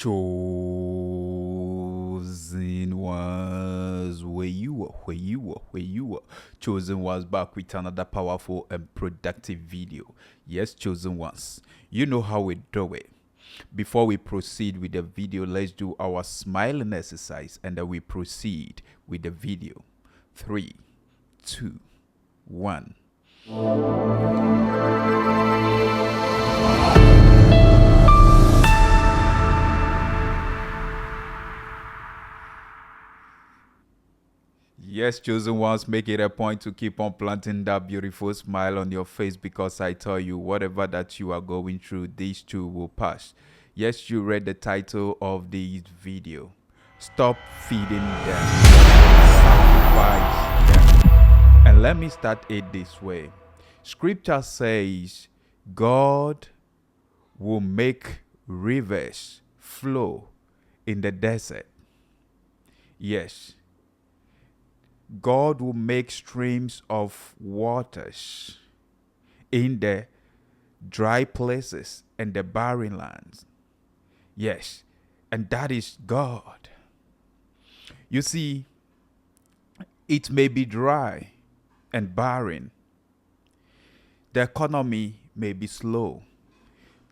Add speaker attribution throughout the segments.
Speaker 1: Chosen ones, where you are. Chosen ones back with another powerful and productive video. Yes, chosen ones. You know how we do it. Before we proceed with the video, let's do our smiling exercise and then we proceed with the video. 3, 2, 1. Yes, chosen ones, make it a point to keep on planting that beautiful smile on your face, because I tell you, whatever that you are going through, these two will pass. Yes, you read the title of this video. Stop feeding them. Sacrifice them. And let me start it this way. Scripture says God will make rivers flow in the desert. Yes. God will make streams of waters in the dry places and the barren lands. Yes, and that is God. You see, it may be dry and barren. The economy may be slow.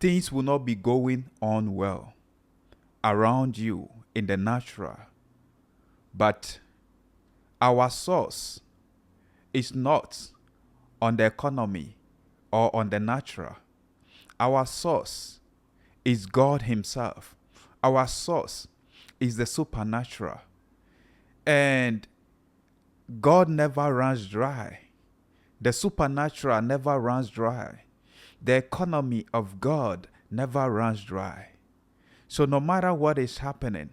Speaker 1: Things will not be going on well around you in the natural. But our source is not on the economy or on the natural. Our source is God Himself. Our source is the supernatural. And God never runs dry. The supernatural never runs dry. The economy of God never runs dry. So no matter what is happening,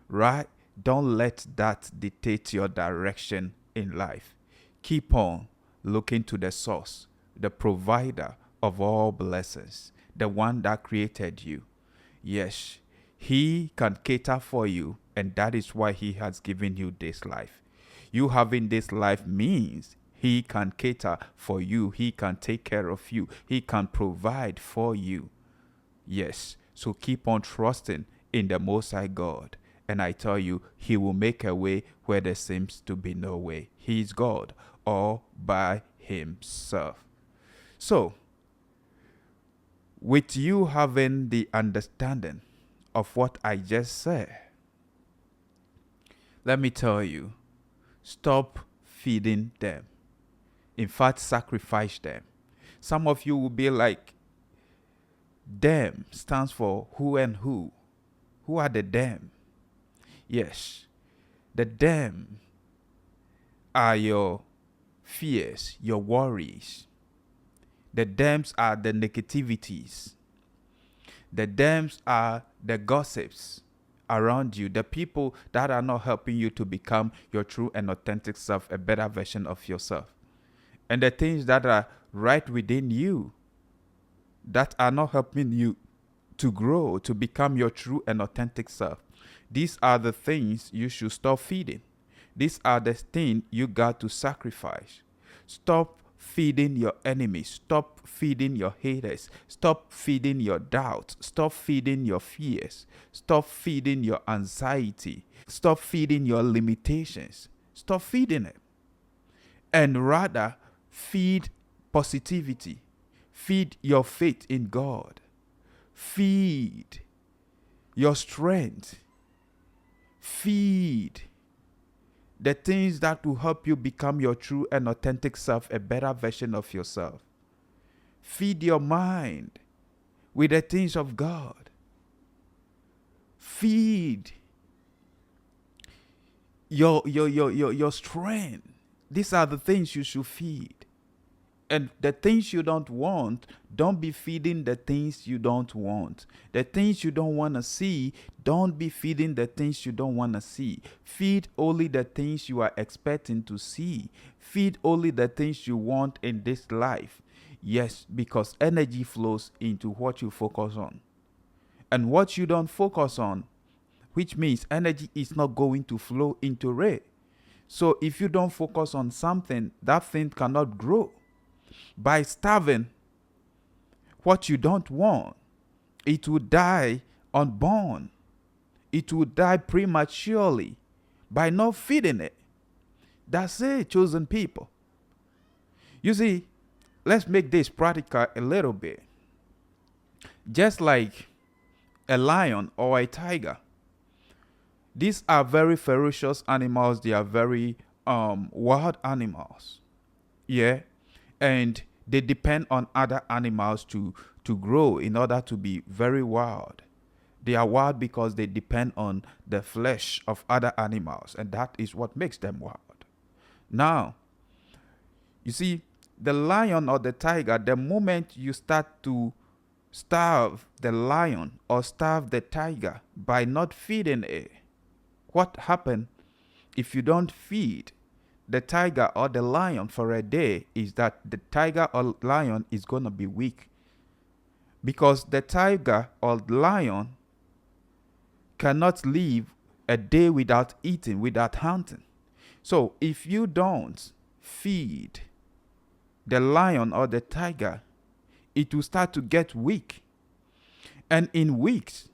Speaker 1: right? Don't let that dictate your direction in life. Keep on looking to the source, the provider of all blessings, the one that created you. Yes, He can cater for you, and that is why He has given you this life. You having this life means He can cater for you. He can take care of you. He can provide for you. Yes, so keep on trusting in the Most High God. And I tell you, He will make a way where there seems to be no way. He is God all by Himself. So, with you having the understanding of what I just said, let me tell you, stop feeding them. In fact, sacrifice them. Some of you will be like, them stands for who and who. Who are the them? Yes, the them are your fears, your worries. The thems are the negativities. The thems are the gossips around you, the people that are not helping you to become your true and authentic self, a better version of yourself. And the things that are right within you that are not helping you to grow, to become your true and authentic self. These are the things you should stop feeding. These are the things you got to sacrifice. Stop feeding your enemies. Stop feeding your haters. Stop feeding your doubts. Stop feeding your fears. Stop feeding your anxiety. Stop feeding your limitations. Stop feeding it. And rather, feed positivity. Feed your faith in God. Feed your strength. Feed the things that will help you become your true and authentic self, a better version of yourself. Feed your mind with the things of God. Feed your strength. These are the things you should feed. And the things you don't want, don't be feeding the things you don't want. The things you don't want to see, don't be feeding the things you don't want to see. Feed only the things you are expecting to see. Feed only the things you want in this life. Yes, because energy flows into what you focus on. And what you don't focus on, which means energy is not going to flow into it. So if you don't focus on something, that thing cannot grow. By starving what you don't want, it will die unborn. It will die prematurely by not feeding it. That's it, chosen people. You see, let's make this practical a little bit. Just like a lion or a tiger, these are very ferocious animals. They are very wild animals. Yeah. And they depend on other animals to grow in order to be very wild. They are wild because they depend on the flesh of other animals, and that is what makes them wild. Now, you see, the lion or the tiger, the moment you start to starve the lion or starve the tiger by not feeding it, what happens if you don't feed the tiger or the lion for a day is that the tiger or lion is going to be weak. Because the tiger or lion cannot live a day without eating, without hunting. So if you don't feed the lion or the tiger, it will start to get weak. And in weeks,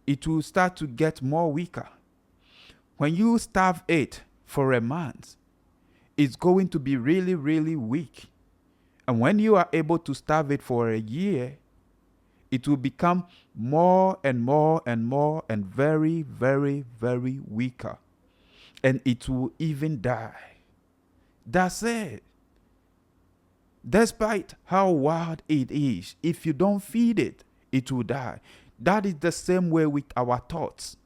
Speaker 1: it will start to get more weaker. When you starve it for a month, it's going to be really, really weak. And when you are able to starve it for a year, it will become more and more and more and very, very, very weaker. And it will even die. That's it. Despite how wild it is, if you don't feed it, it will die. That is the same way with our thoughts.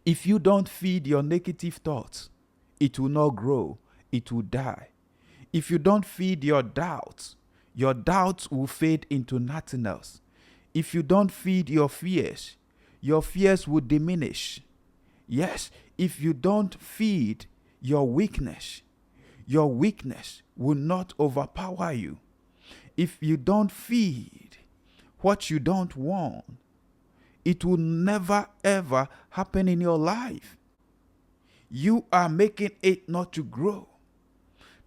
Speaker 1: If you don't feed your negative thoughts, it will not grow. It will die. If you don't feed your doubts will fade into nothing else. If you don't feed your fears will diminish. Yes, if you don't feed your weakness will not overpower you. If you don't feed what you don't want, it will never ever happen in your life. You are making it not to grow.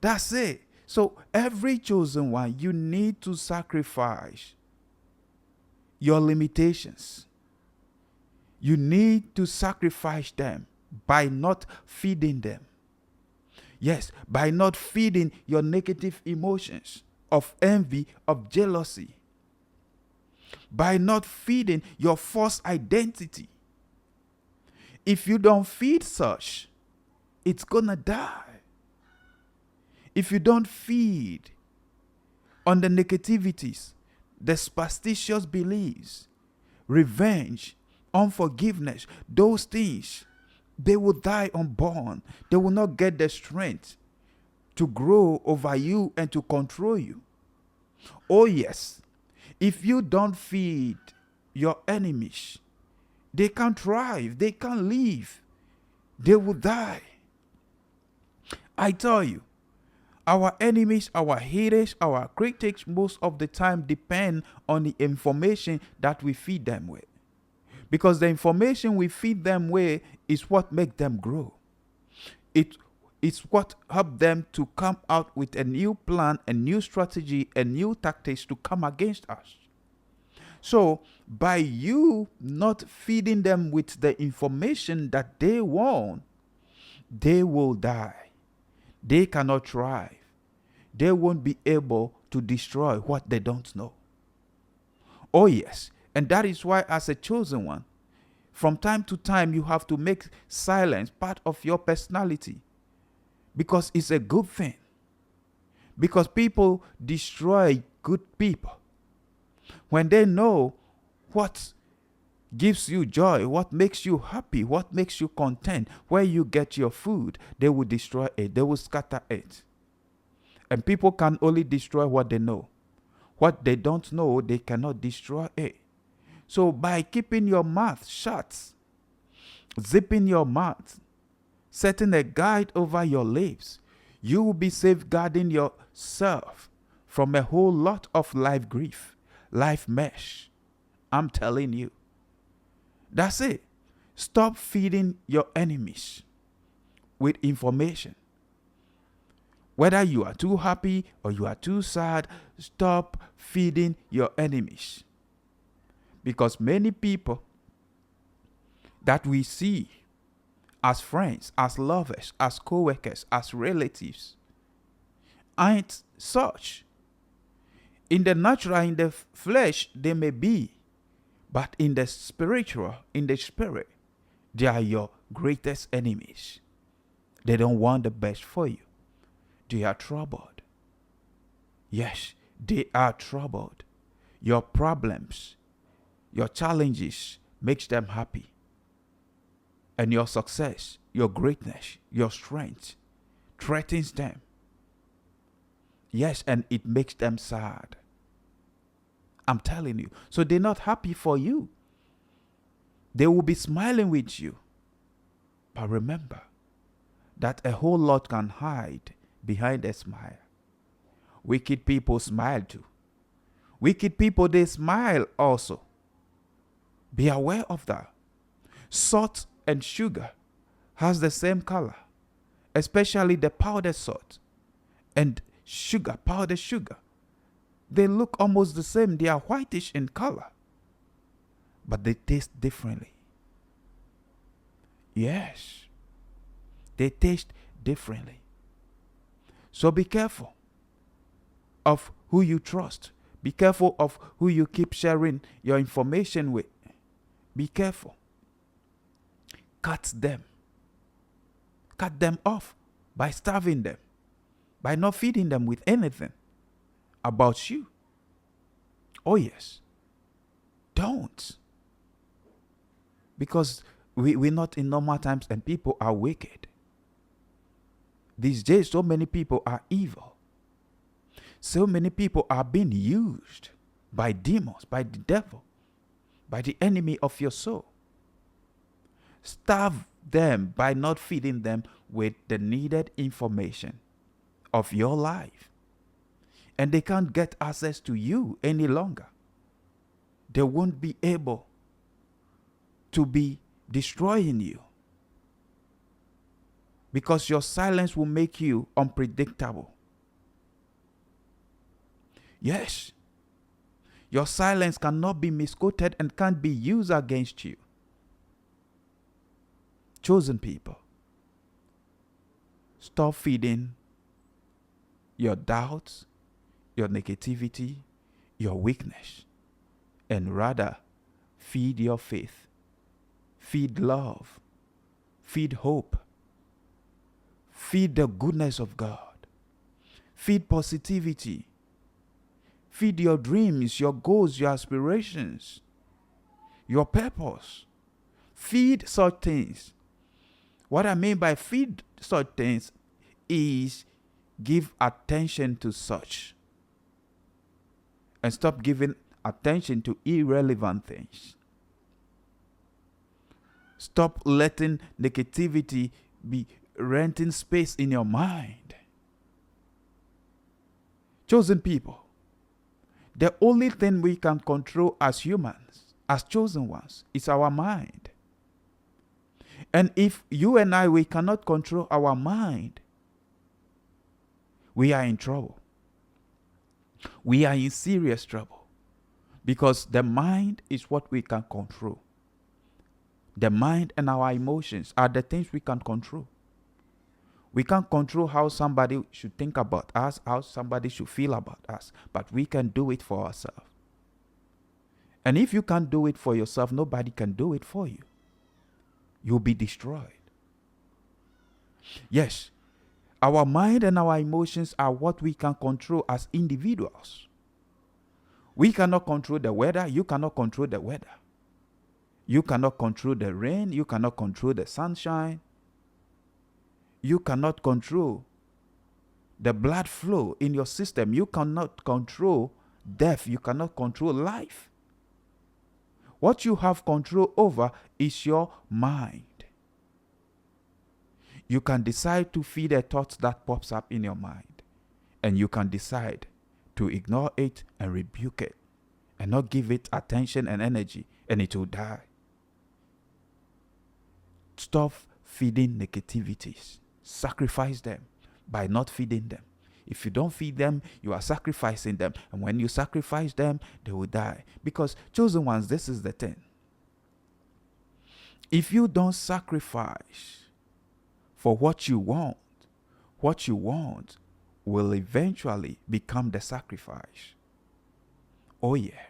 Speaker 1: That's it. So every chosen one, you need to sacrifice your limitations. You need to sacrifice them by not feeding them. Yes, by not feeding your negative emotions of envy, of jealousy. By not feeding your false identity. If you don't feed such, it's gonna die. If you don't feed on the negativities, the superstitious beliefs, revenge, unforgiveness, those things, they will die unborn. They will not get the strength to grow over you and to control you. Oh yes, if you don't feed your enemies, they can't thrive, they can't live, they will die. I tell you, our enemies, our haters, our critics most of the time depend on the information that we feed them with. Because the information we feed them with is what makes them grow. It's what helps them to come out with a new plan, a new strategy, a new tactics to come against us. So by you not feeding them with the information that they want, they will die. They cannot thrive. They won't be able to destroy what they don't know. Oh yes, and that is why as a chosen one, from time to time you have to make silence part of your personality. Because it's a good thing. Because people destroy good people. When they know what gives you joy, what makes you happy, what makes you content, where you get your food, they will destroy it. They will scatter it. And people can only destroy what they know. What they don't know, they cannot destroy it. So by keeping your mouth shut, zipping your mouth, setting a guide over your lips, you will be safeguarding yourself from a whole lot of life grief, life mesh. I'm telling you. That's it. Stop feeding your enemies with information. Whether you are too happy or you are too sad, stop feeding your enemies. Because many people, that we see as friends, as lovers, as co-workers, as relatives aren't such. In the natural, in the flesh, they may be, but in the spiritual, in the spirit, they are your greatest enemies. They don't want the best for you. They are troubled. Yes, they are troubled. Your problems, your challenges makes them happy. And your success, your greatness, your strength threatens them. Yes, and it makes them sad. I'm telling you. So they're not happy for you. They will be smiling with you. But remember that a whole lot can hide behind a smile. Wicked people smile too. Wicked people, they smile also. Be aware of that. Salt and sugar has the same color, especially the powdered salt and sugar, powdered sugar. They look almost the same. They are whitish in color, but they taste differently. Yes, they taste differently. So be careful of who you trust. Be careful of who you keep sharing your information with. Be careful. Cut them. Cut them off by starving them, by not feeding them with anything about you. Oh yes. Don't. Because we're not in normal times and people are wicked. These days, so many people are evil. So many people are being used by demons, by the devil, by the enemy of your soul. Starve them by not feeding them with the needed information of your life. And they can't get access to you any longer. They won't be able to be destroying you, because your silence will make you unpredictable. Yes, your silence cannot be misquoted and can't be used against you. Chosen people, stop feeding your doubts, your negativity, your weakness, and rather feed your faith, feed love, feed hope, feed the goodness of God, feed positivity, feed your dreams, your goals, your aspirations, your purpose. Feed such things. What I mean by feed such things is give attention to such and stop giving attention to irrelevant things. Stop letting negativity be renting space in your mind. Chosen people, the only thing we can control as humans, as chosen ones, is our mind. And if you and I, we cannot control our mind, we are in trouble. We are in serious trouble, because the mind is what we can control. The mind and our emotions are the things we can control. We can't control how somebody should think about us, how somebody should feel about us, but we can do it for ourselves. And if you can't do it for yourself, nobody can do it for you. You'll be destroyed. Yes, our mind and our emotions are what we can control as individuals. We cannot control the weather. You cannot control the weather. You cannot control the rain. You cannot control the sunshine. You cannot control the blood flow in your system. You cannot control death. You cannot control life. What you have control over is your mind. You can decide to feed a thought that pops up in your mind, and you can decide to ignore it and rebuke it and not give it attention and energy, and it will die. Stop feeding negativities. Sacrifice them by not feeding them. If you don't feed them, you are sacrificing them. And when you sacrifice them, they will die. Because chosen ones, this is the thing. If you don't sacrifice for what you want will eventually become the sacrifice. Oh yeah.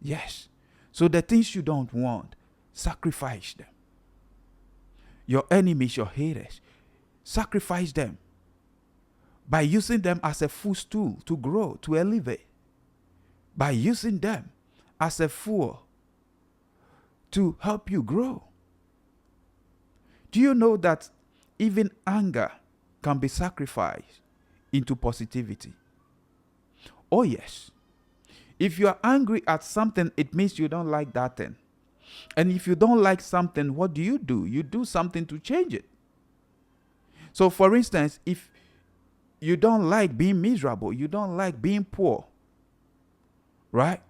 Speaker 1: Yes. So the things you don't want, sacrifice them. Your enemies, your haters, sacrifice them by using them as a footstool to grow, to elevate. By using them as a fuel to help you grow. Do you know that even anger can be sacrificed into positivity? Oh yes. If you are angry at something, it means you don't like that thing. And if you don't like something, what do? You do something to change it. So for instance, if you don't like being miserable, you don't like being poor, right?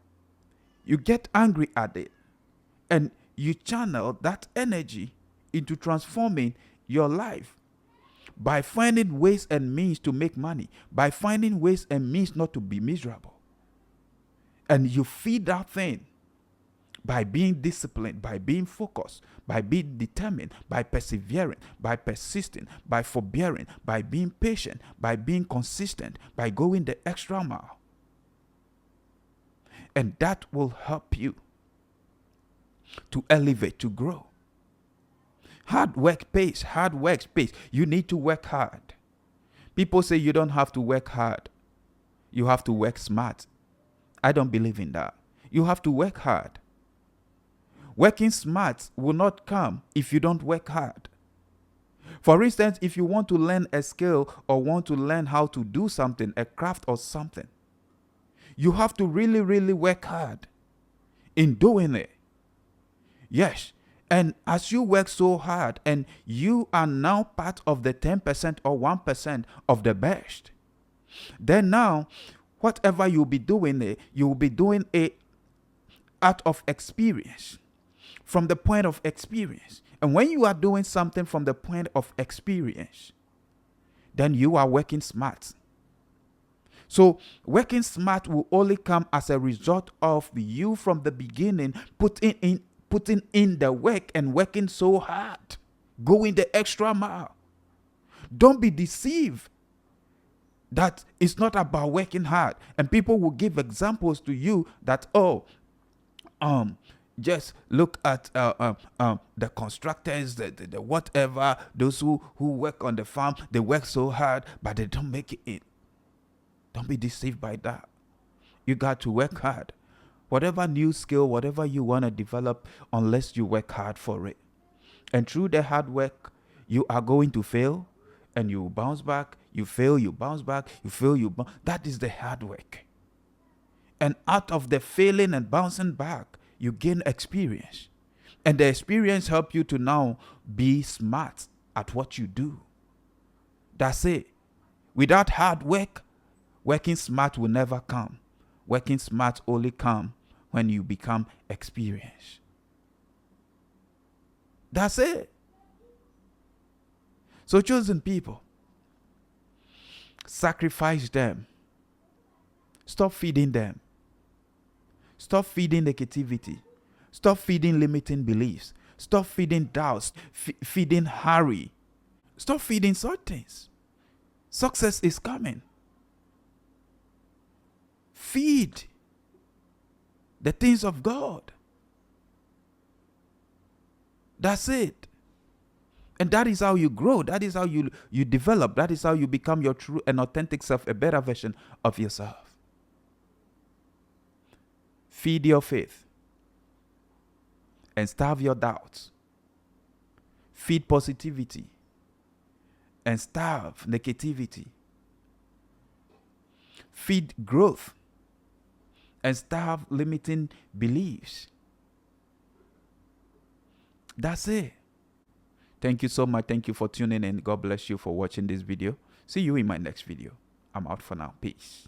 Speaker 1: You get angry at it and you channel that energy into transforming your life by finding ways and means to make money, by finding ways and means not to be miserable. And you feed that thing by being disciplined, by being focused, by being determined, by persevering, by persisting, by forbearing, by being patient, by being consistent, by going the extra mile. And that will help you to elevate, to grow. Hard work pays. Hard work pays. You need to work hard. People say you don't have to work hard. You have to work smart. I don't believe in that. You have to work hard. Working smart will not come if you don't work hard. For instance, if you want to learn a skill or want to learn how to do something, a craft or something, you have to really, really work hard in doing it. Yes. And as you work so hard and you are now part of the 10% or 1% of the best, then now whatever you'll be doing, you'll be doing it out of experience, from the point of experience. And when you are doing something from the point of experience, then you are working smart. So working smart will only come as a result of you from the beginning putting in the work and working so hard, going the extra mile. Don't be deceived that it's not about working hard. And people will give examples to you that, just look at the constructors, the whatever, those who work on the farm, they work so hard, but they don't make it in. Don't be deceived by that. You got to work hard. Whatever new skill, whatever you want to develop, unless you work hard for it. And through the hard work, you are going to fail and you bounce back. You fail, you bounce back. You fail, you bounce. That is the hard work. And out of the failing and bouncing back, you gain experience. And the experience helps you to now be smart at what you do. That's it. Without hard work, working smart will never come. Working smart only come when you become experienced. That's it. So chosen people, sacrifice them. Stop feeding them. Stop feeding negativity. Stop feeding limiting beliefs. Stop feeding doubts, feeding hurry. Stop feeding such things. Success is coming. Feed the things of God. That's it. And that is how you grow. That is how you develop. That is how you become your true and authentic self, a better version of yourself. Feed your faith and starve your doubts. Feed positivity and starve negativity. Feed growth and starve limiting beliefs. That's it. Thank you so much. Thank you for tuning in. God bless you for watching this video. See you in my next video. I'm out for now. Peace.